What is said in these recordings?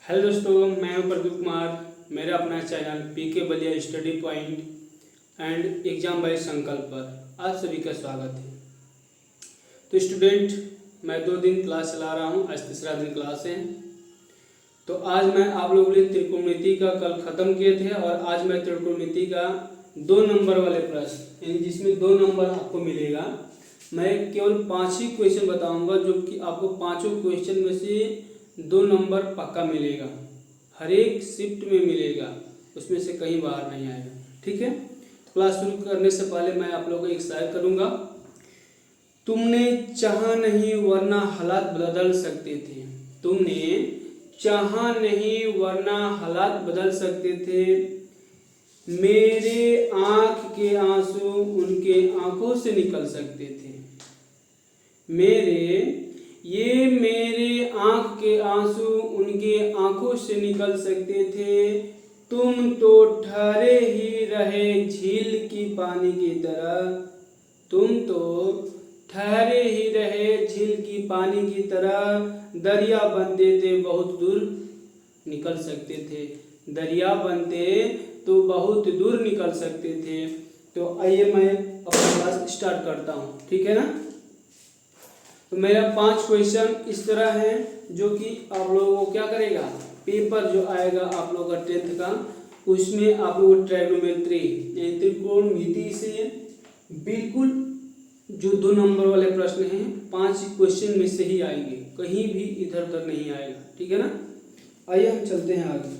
Hello दोस्तों, मैं हूं प्रदीप कुमार। मेरा अपना channel PK Ballia study point and exam by Sankalp पर आप सभी का स्वागत है। तो स्टूडेंट, मैं 2 दिन क्लास चला रहा हूं, आज तीसरा दिन क्लास है। तो आज मैं आप लोगों के लिए त्रिकोणमिति का कल ख़त्म किए थे और आज मैं त्रिकोणमिति का 2 नंबर वाले प्रश्न यानी जिसमें 2 नंबर आपको मिलेगा, मैं केवल 5 ही क्वेश्चन बताऊंगा जो कि आपको 5 क्वेश्चन में से 2 नंबर पक्का मिलेगा। हर एक शिफ्ट में मिलेगा, उसमें से कहीं बाहर नहीं आएगा। ठीक है, तो क्लास शुरू करने से पहले मैं आप लोगों को एक शायरी करूंगा। तुमने चाहा नहीं वरना हालात बदल सकते थे, तुमने चाहा नहीं वरना हालात बदल सकते थे। मेरे आंख के आंसू उनके आंखों से निकल सकते थे। मेरे आंख के आंसू उनके आंखों से निकल सकते थे। तुम तो ठहरे ही रहे झील की पानी की तरह, तुम तो ठहरे ही रहे झील की पानी की तरह। दरिया बनते थे बहुत दूर निकल सकते थे, दरिया बनते तो बहुत दूर निकल सकते थे। तो आइए मैं अपना क्लास स्टार्ट करता हूँ, ठीक है ना। तो मेरा 5 क्वेश्चन इस तरह है जो कि आप लोगों को क्या करेगा, पेपर जो आएगा आप लोगों का 10th का, उसमें आप लोगों को ट्रायगोनोमेट्री यानी त्रिकोणमिति से बिल्कुल जो 2 नंबर वाले प्रश्न हैं 5 क्वेश्चन में से ही आएंगे, कहीं भी इधर उधर नहीं आएगा, ठीक है ना। आइए हम चलते हैं आगे।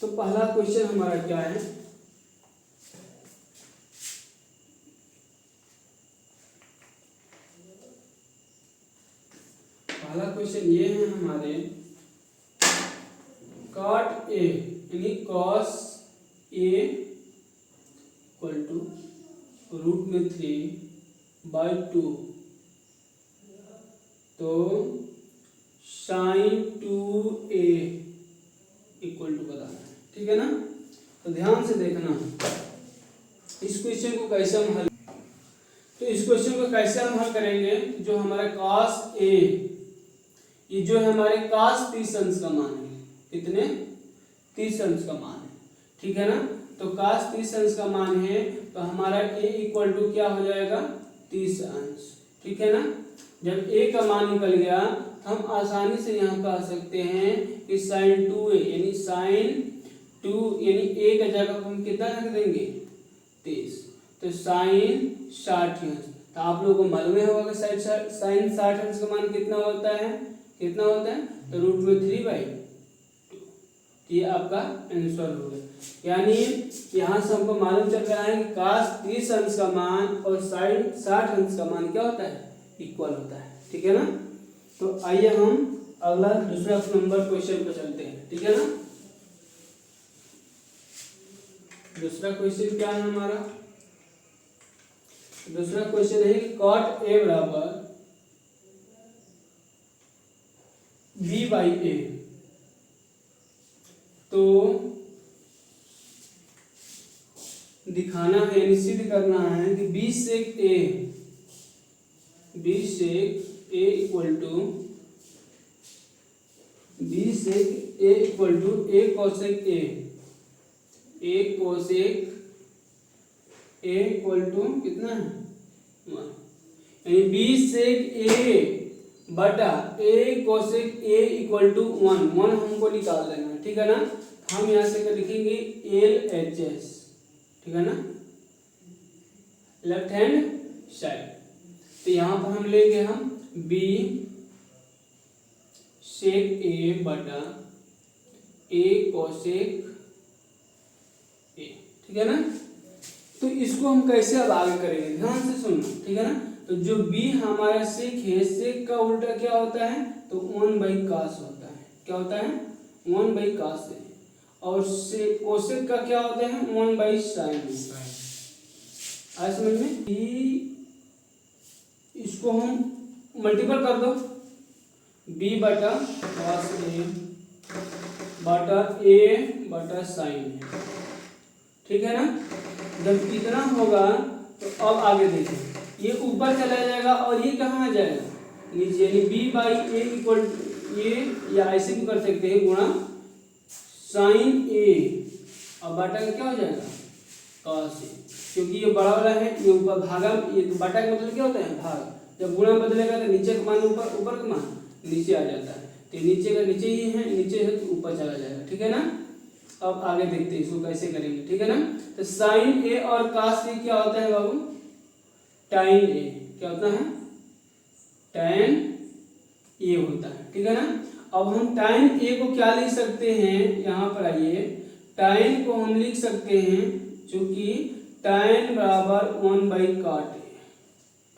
तो पहला क्वेश्चन हमारा क्या है, पहला क्वेश्चन ये है हमारे, cot A यानी cos A equal to root में 3/2, तो sin 2A इक्वल टू बताना है, ठीक है ना। तो ध्यान से देखना इस क्वेश्चन को कैसे हम हल, तो इस क्वेश्चन को कैसे हम हल करेंगे। जो हमारा cos A, ये जो है हमारे cos 30 अंश का मान है, कितने 30 अंश का मान है, ठीक है ना। तो cos 30 अंश का मान है तो हमारा A इक्वल टू क्या हो जाएगा 30 अंश, ठीक है ना। जब A का मान निकल गया हम आसानी से यहाँ कह सकते हैं कि sin 2A यानी sin 2 यानी A का जगह हम कितना रख देंगे 30, तो sin 60 अंश। तो आप लोगों को मालूम होगा कि sin 60 अंश का मान कितना होता है, कितना होता है, तो रूट में 3/2। ये आपका आंसर हो गया। यानी यहाँ से हमको मालूम चल रहा है कि cos 30 अंश का मान और sin 60 अंश का मान क्या होता है, इक्वल होता है, ठीक है ना। तो आइए हम अगला दूसरा नंबर क्वेश्चन पे चलते हैं, ठीक है ना। दूसरा क्वेश्चन क्या है हमारा, दूसरा क्वेश्चन है कि cot A बराबर B/A। तो दिखाना है यानी सिद्ध करना है कि B sec A equal to B sec A equal to A cosec A, A cosec A equal to कितना है 1, यानी B sec A बटा A cosec A equal to 1 हमको निकाल देना है, ठीक है ना। हम यहाँ से लिखेंगे LHS, ठीक है ना, लेफ्ट हैंड साइड। तो यहाँ पर हम लेंगे हम B sec A बटा A cosec A, ठीक है ना। तो इसको हम कैसे अब आगे करेंगे, ध्यान से सुनना, ठीक है ना। तो जो B हमारा सेक है, सेक का उल्टा क्या होता है, तो 1/cos होता है, क्या होता है 1/cos है। और सेक कोसेक का क्या होता है 1/sin। आज समझ में, इसको हम मल्टीपल कर दो, B बटा cos A बटा A बटा sin है, ठीक है ना। जब इतना होगा तो अब आगे देखिए, ये ऊपर चला जाएगा और ये कहाँ आ जाएगा नीचे, यानी B/A इक्वल ये, या ऐसे भी कर सकते हैं गुणा साइन ए और बाटा का क्या हो जाएगा कॉस ए, क्योंकि ये बड़ा वाला है ये ऊपर भागा, ये बाटा का मतलब क्या होता है भाग, जब गुणा बदलेगा तो नीचे का मान ऊपर, ऊपर का मान नीचे आ जाता है, तो नीचे का नीचे ही है, नीचे है तो ऊपर चला जाएगा, ठीक है ना। अब आगे देखते हैं इसको कैसे करेंगे, ठीक है ना। तो साइन ए और कॉस ए क्या होता है बाबू, टाइन ए, क्या होता है टैन ए होता है, ठीक है ना। अब हम टाइन ए को क्या लिख सकते हैं, यहाँ पर आइए, टाइन को हम लिख सकते हैं चूंकि टाइन बराबर 1/cot ए,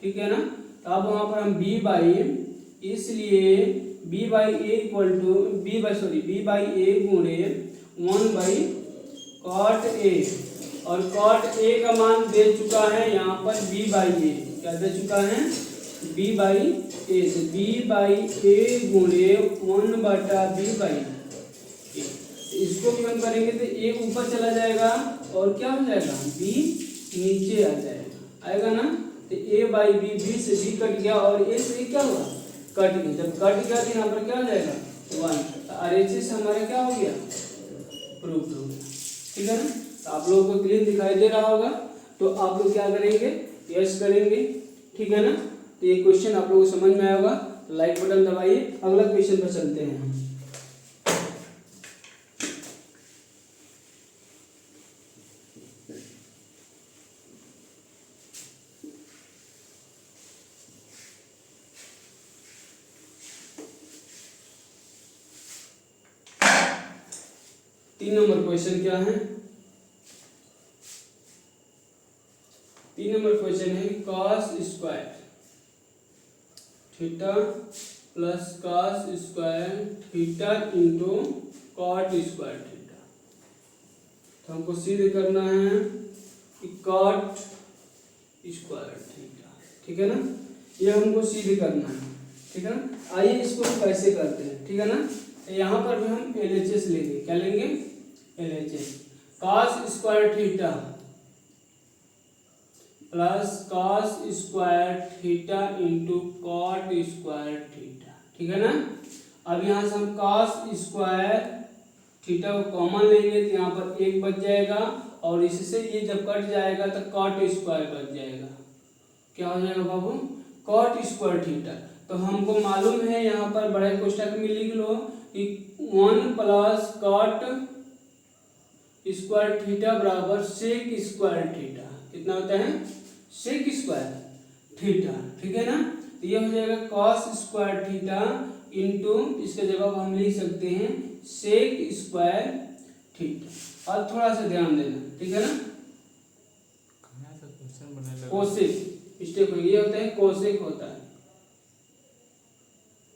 ठीक है ना। तो अब वहाँ पर हम b बाई, इसलिए b by A equal to b by A गुणे 1/cot ए, और cot ए का मान दे चुका है यहाँ पर b बाई ए, क्या दे चुका है b बाई ए, तो b बाई ए गुणे 1/b बाई ए, इसको भी हम करेंगे तो a ऊपर चला जाएगा और क्या हो जाएगा b नीचे आ जाएगा, आएगा ना। तो a बाई बी, बी से b कट गया और a से क्या हुआ कट गया, जब कट गया तो यहाँ पर क्या हो जाएगा 1, तो RHS हमारा क्या हो गया प्रूफ हो गया, ठीक है ना। तो आप लोगों को क्लियर दिखाई दे रहा होगा, तो आप लोग क्या करेंगे यस करेंगे, ठीक है ना। तो ये क्वेश्चन आप लोगों को समझ में आया होगा, तो लाइक बटन दबाइए, अगला क्वेश्चन पर चलते हैं। 3 नंबर क्वेश्चन क्या है, 3 नंबर क्वेश्चन है cos square theta plus cos square theta into cot square theta. तो हमको सिद्ध करना है कि कॉट स्क्वायर थीटा, ठीक है ना, ये हमको सिद्ध करना है, ठीक है ना। आइए इसको हम कैसे करते हैं, ठीक है ना। यहाँ पर भी हम LHS लेंगे, क्या लेंगे LHS, cos square theta plus cos square theta into cot square theta, ठीक है ना। अब यहाँ से हम cos स्क्वायर थीटा को कॉमन लेंगे तो यहाँ पर 1 बच जाएगा, और इससे ये जब कट जाएगा तो कॉट स्क्वायर बच जाएगा, क्या हो जाएगा बाबू कॉट स्क्वायर थीटा। तो हमको मालूम है यहाँ पर बड़े कोष्ठक में लिख लो कि 1 प्लस कॉट स्क्वायर थीटा बराबर सेक स्क्वायर थीटा, कितना होता है सेक स्क्वायर थीटा, ठीक है ना। तो ये हो जाएगा cos स्क्वायर थीटा इंटू इसके जगह हम लिख सकते हैं सेक स्क्वायर थीटा। और थोड़ा सा ध्यान देना, ठीक है ना, कोसेक मिस्टेक हो, ये होता है कोसेक होता है,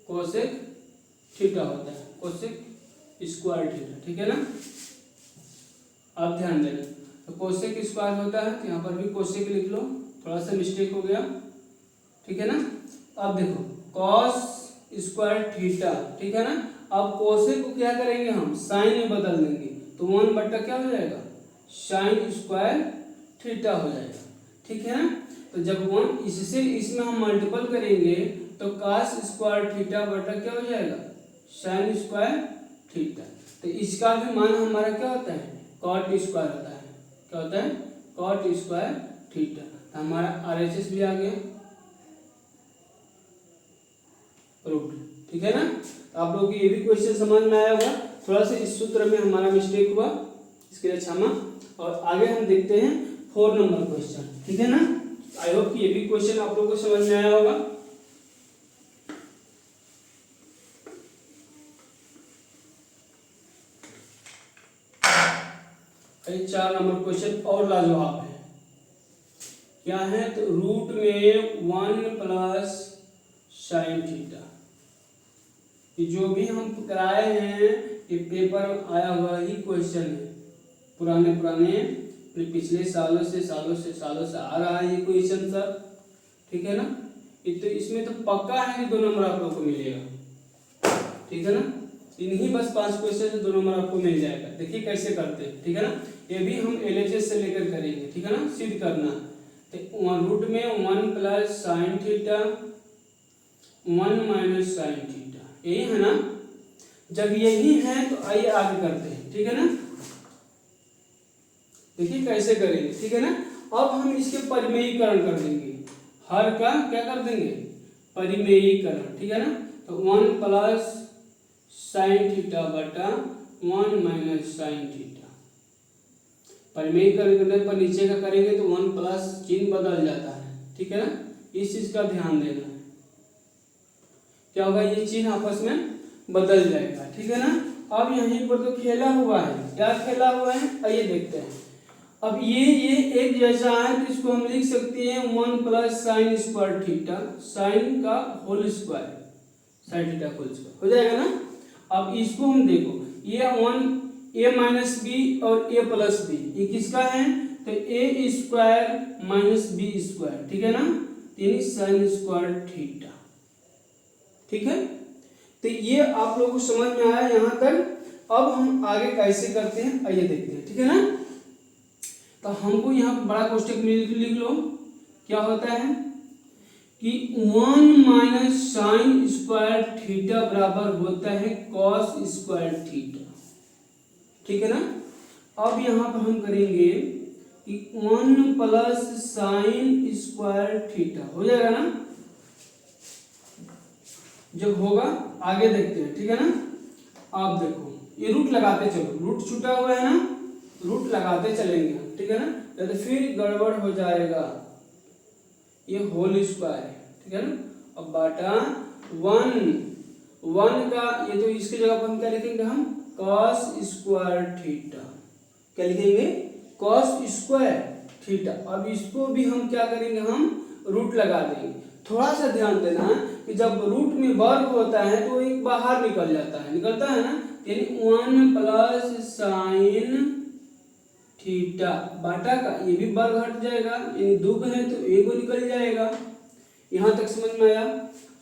कोसेक थीटा होता है, कोसेक स्क्वायर थीटा, ठीक है ना। अब ध्यान देना, तो कोसेक स्क्वायर होता है तो यहाँ पर भी कोसेक लिख लो, थोड़ा सा मिस्टेक हो गया, ठीक है ना। अब देखो cos स्क्वायर थीटा, ठीक है ना। अब कोसेक को क्या करेंगे हम साइन में बदल देंगे, तो 1 क्या हो जाएगा साइन स्क्वायर थीटा हो जाएगा, ठीक है ना। तो जब 1 इससे इसमें हम मल्टीपल करेंगे तो cos स्क्वायर थीटा बटा क्या हो जाएगा साइन स्क्वायर थीटा। तो इसका भी मान हमारा क्या होता है कॉट स्क्वायर होता है, क्या होता है कॉट स्क्वायर थीटा। तो हमारा RHS भी आ गया प्रूव्ड, ठीक है ना। तो आप लोगों को ये भी क्वेश्चन समझ में आया होगा, थोड़ा सा इस सूत्र में हमारा मिस्टेक हुआ, इसके लिए क्षमा। और आगे हम देखते हैं 4 नंबर क्वेश्चन, ठीक है ना। आई होप कि ये भी क्वेश्चन आप लोगों को समझ में आया होगा। कई 4 नंबर क्वेश्चन और लाजवाब है, क्या है तो रूट में 1 प्लस साइन थीटा, जो भी हम कराए हैं ये पेपर आया हुआ ही क्वेश्चन है, पुराने पिछले सालों से आ रहा है ये क्वेश्चन सर, ठीक है ना। तो इसमें तो पक्का है कि 2 नंबर आप लोग को मिलेगा, ठीक है ना। इन्हीं बस 5 क्वेश्चन से 2 नंबर आपको मिल जाएगा। देखिए कैसे करते हैं, ठीक है ना। ये भी हम LHS से लेकर करेंगे, ठीक है ना, सिद्ध करना। तो रूट में 1 plus sine theta 1 minus sine theta, यही है ना। जब यही है तो आइए आगे करते हैं, ठीक है ना। देखिए कैसे करेंगे, ठीक है ना। अब हम इसके परिमेयीकरण कर देंगे, हर का क्या कर देंगे, परिमेयीकरण, ठीक है ना। तो 1 प्लस साइन थीटा बटा 1 माइनस साइन थीटा, परिमेयीकरण करने पर नीचे का करेंगे तो 1 प्लस चिन्ह बदल जाता है, ठीक है ना। इस चीज का ध्यान देना है, क्या होगा, ये चिन्ह आपस में बदल जाएगा, ठीक है ना। अब यहीं पर तो खेला हुआ है, क्या खेला हुआ है, आइए देखते हैं। अब ये एक जैसा है तो इसको हम लिख सकते हैं 1 plus sine square theta, sine का whole square, sine theta whole square हो जाएगा ना। अब इसको हम देखो, ये 1 ए माइनस बी और ए प्लस बी, ये किसका है, तो ए स्क्वायर माइनस बी स्क्वायर, ठीक है ना, यानी साइन स्क्वायर थीटा, ठीक है। तो ये आप लोगों को समझ में आया यहाँ तक। अब हम आगे कैसे करते हैं आइए देखते हैं, ठीक है ना। तो हमको यहाँ पर बड़ा कोष्टक में लिख लो, क्या होता है कि 1 माइनस साइन स्क्वायर थीटा बराबर होता है कॉस स्क्वायर थीटा, ठीक है ना। अब यहाँ पर हम करेंगे कि 1 प्लस साइन स्क्वायर थीटा हो जाएगा ना, जब होगा आगे देखते हैं, ठीक है ना। आप देखो ये रूट लगाते चलो, रूट छूटा हुआ है ना, रूट लगाते चलेंगे, ठीक है ना, तो फिर गड़बड़ हो जाएगा, ये होल स्क्वायर, ठीक है ना। अब बाटा 1 का ये तो इसकी जगह पर हम क्या लिखेंगे, हम कॉस स्क्वायर थीटा, क्या लिखेंगे, कॉस स्क्वायर थीटा। अब इसको भी हम क्या करेंगे, हम रूट लगा देंगे। थोड़ा सा ध्यान देना कि जब रूट में वर्ग होता है तो एक बाहर निकल जाता है, निकलता है ना, यानी 1 प्लस साइन थीटा बाटा का ये भी वर्ग हट जाएगा, यानी 2 है तो 1 निकल जाएगा। यहाँ तक समझ में आया।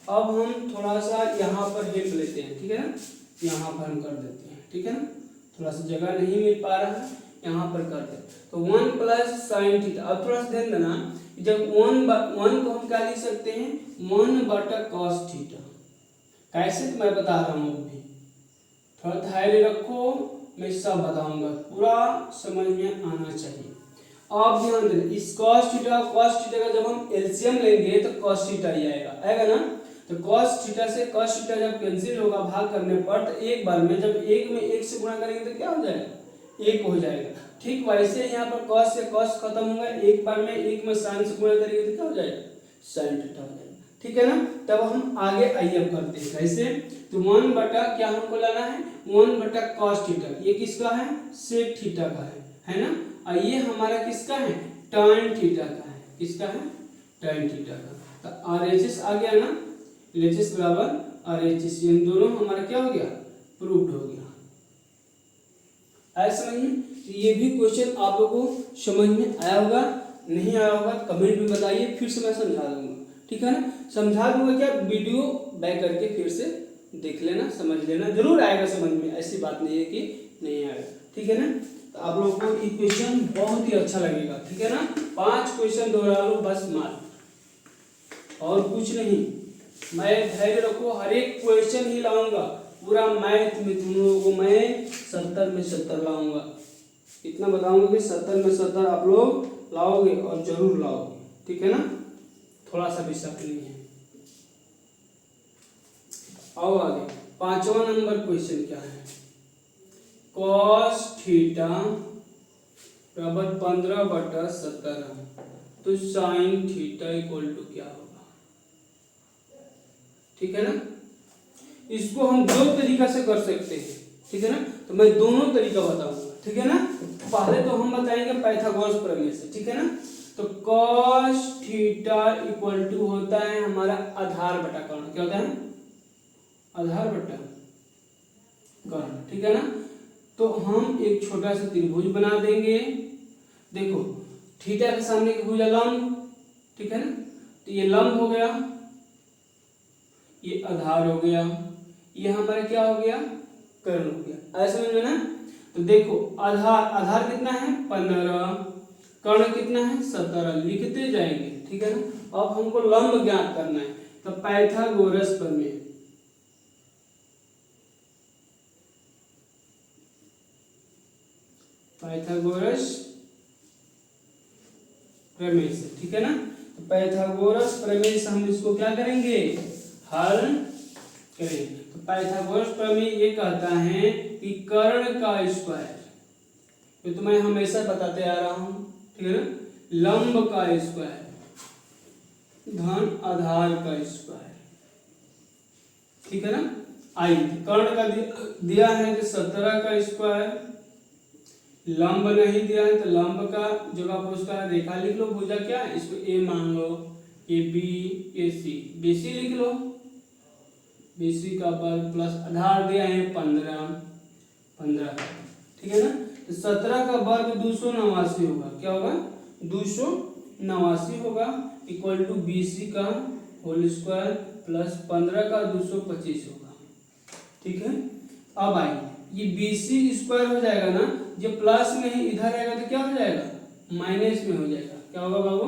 अब हम थोड़ा सा यहाँ पर हेल्प लेते हैं, ठीक है ना, यहाँ पर हम कर देते हैं, ठीक है ना, थोड़ा सा जगह नहीं मिल पा रहा है, यहाँ पर कर दे। तो 1 प्लस साइन थीटा, अब थोड़ा सा ध्यान देना, जब 1 को हम क्या लिख सकते हैं, 1 बटा कॉस थीटा, कैसे तो मैं बता रहा हूँ, अभी थोड़ा धैर्य रखो, मैं सब बताऊंगा, पूरा समझ में आना चाहिए। आप ध्यान देना, इस cos थीटा का जब हम एलसीएम लेंगे तो cos थीटा ही आएगा ना। तो cos थीटा से cos थीटा जब कैंसिल होगा भाग करने पर, तो एक बार में जब एक में एक से गुणा करेंगे तो क्या हो जाएगा, 1 हो जाएगा। ठीक वैसे यहाँ पर cos से cos खत्म होगा, एक बार में एक में sin से गुणा करेंगे तो क्या हो जाएगा, sin थीटा हो जाएगा, ठीक है ना। तब हम आगे आइए अब करते हैं कैसे। तो 1 बटा क्या हमको लाना है, 1 बटा cos थीटा, ये किसका है, sec थीटा का है ना। और ये हमारा किसका है, tan थीटा का है, किसका है, tan थीटा का। तो RHS आ गया ना, LHS बराबर RHS, इन दोनों हमारा क्या हो गया, प्रूव्ड हो गया। ऐसा समझिए। तो ये भी क्वेश्चन आप लोगों को समझ में आया होगा, नहीं आया होगा कमेंट में बताइए, फिर से मैं समझा दूंगा, ठीक है ना। समझा दूंगा क्या, वीडियो बैक करके फिर से देख लेना, समझ लेना, जरूर आएगा समझ में, ऐसी बात नहीं है कि नहीं आएगा, ठीक है ना। तो आप लोगों को ये क्वेश्चन बहुत ही अच्छा लगेगा, ठीक है ना। 5 क्वेश्चन दोहरा लो बस मार्क, और कुछ नहीं। मैं धैर्य रखो, हर एक क्वेश्चन ही लाऊंगा, पूरा मैथ में तुम लोगों को मैं 70 में 70 लाऊंगा, इतना बताऊंगा कि 70 में 70 आप लोग लाओगे और जरूर लाओगे, ठीक है ना, थोड़ा सा भी शक नहीं है। आओ आगे, 5वां नंबर क्वेश्चन क्या है, cos थीटा बराबर 15 बटा 17, तो sin थीटा इक्वल टू क्या होगा, ठीक है ना। इसको हम दो तरीका से कर सकते हैं, ठीक है ना, तो मैं दोनों तरीका बताऊंगा, ठीक है ना। पहले तो हम बताएंगे पाइथागोरस प्रमेय से, ठीक है ना। तो cos थीटा इक्वल टू होता है हमारा आधार बटा कर्ण, क्या होता है, आधार बटा कर्ण, ठीक है ना। तो हम एक छोटा सा त्रिभुज बना देंगे, देखो थीटा के सामने की भुजा लंब, ठीक है ना, तो ये लंब हो गया, ये आधार हो गया, ये हमारा क्या हो गया, कर्ण हो गया, ऐसा समझ में ना। तो देखो आधार कितना है 15, कर्ण कितना है 17, लिखते जाएंगे, ठीक है ना। अब हमको लंब ज्ञात करना है, तो पाइथागोरस प्रमेय, पाइथागोरस प्रमेय से, ठीक है ना। तो पाइथागोरस प्रमेय से हम इसको क्या करेंगे, हल करेंगे। तो पाइथागोरस प्रमेय ये कहता है कि कर्ण का स्क्वायर, ये तो मैं हमेशा बताते आ रहा हूं, ठीक है ना, लंब का स्क्वायर धन आधार का स्क्वायर, ठीक है ना। आई कर्ण का दिया है तो 17 का स्क्वायर, लंब नहीं दिया है तो लंब का जगह पर उसका रेखा लिख लो, भुजा क्या इसको ए मान लो, ये बी ये सी, बीसी लिख लो, बीसी का वर्ग प्लस आधार दिया है 15, ठीक है ना। तो 17 का वर्ग 289 होगा, क्या होगा 289 होगा, इक्वल टू बीसी का होल स्क्वायर प्लस 15 का 225 होगा, ठीक है। अब आई ये बीसी स्क्वायर हो जाएगा ना, जो प्लस में है इधर आएगा तो क्या हो जाएगा, माइनस में हो जाएगा, क्या होगा बाबू,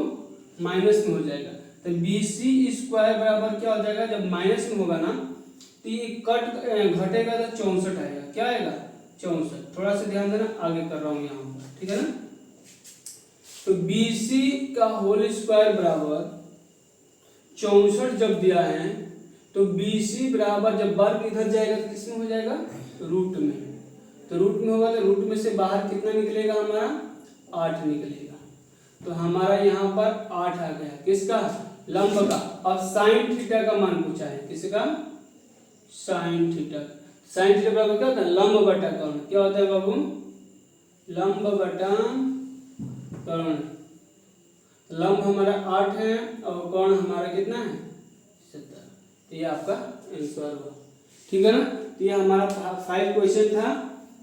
माइनस में हो जाएगा। तो बीसी स्क्वायर बराबर क्या हो जाएगा, जब माइनस में होगा ना तो ये कट घटेगा तो 64 आएगा, क्या आएगा 64। थोड़ा सा ध्यान देना, आगे कर रहा हूँ यहाँ पर, ठीक है ना। तो बीसी का होल स्क्वायर बराबर 64 जब दिया है तो बीसी बराबर जब वर्ग इधर जाएगा तो किसमें हो जाएगा, रूट में। तो रूट में होगा तो रूट में से बाहर कितना निकलेगा, हमारा 8 निकलेगा। तो हमारा यहाँ पर 8 आ गया, किसका, लंब का। अब साइन थीटा का मान पूछा है, किसका, साइन थीटा। साइन थीटा बराबर क्या होता है, लंब बटा कर्ण, क्या होता है बाबू, लंब बटा कर्ण। लंब हमारा 8 है और कर्ण हमारा कितना है 70। तो ये आपका आंसर हुआ, ठीक है ना। तो ये हमारा 5 क्वेश्चन था,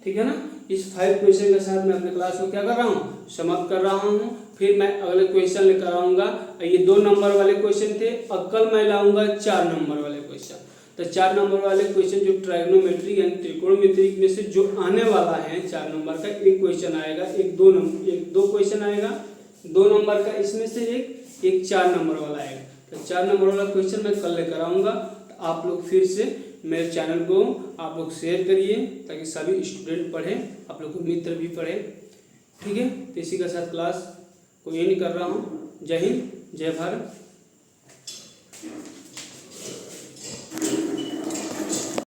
ठीक है ना। इस 5 क्वेश्चन के साथ मैं अपने क्लास को क्या कर रहा हूँ, समाप्त कर रहा हूँ। फिर मैं अगले क्वेश्चन लेकर आऊंगा। ये 2 नंबर वाले क्वेश्चन थे, अब कल मैं लाऊंगा 4 नंबर वाले क्वेश्चन। तो 4 नंबर वाले क्वेश्चन जो ट्रायगोनोमेट्री यानी त्रिकोणमिति में से जो आने वाला है 4 नंबर का, एक क्वेश्चन आएगा, एक दो क्वेश्चन आएगा, 2 नंबर का इसमें से एक 4 नंबर वाला आएगा। तो 4 नंबर वाला क्वेश्चन मैं कल लेकर आऊंगा। तो आप लोग फिर से मेरे चैनल को आप लोग शेयर करिए ताकि सभी स्टूडेंट पढ़ें, आप लोग को मित्र भी पढ़े, ठीक है। तो इसी के साथ क्लास को एंड कर रहा हूँ। जय हिंद, जय भारत।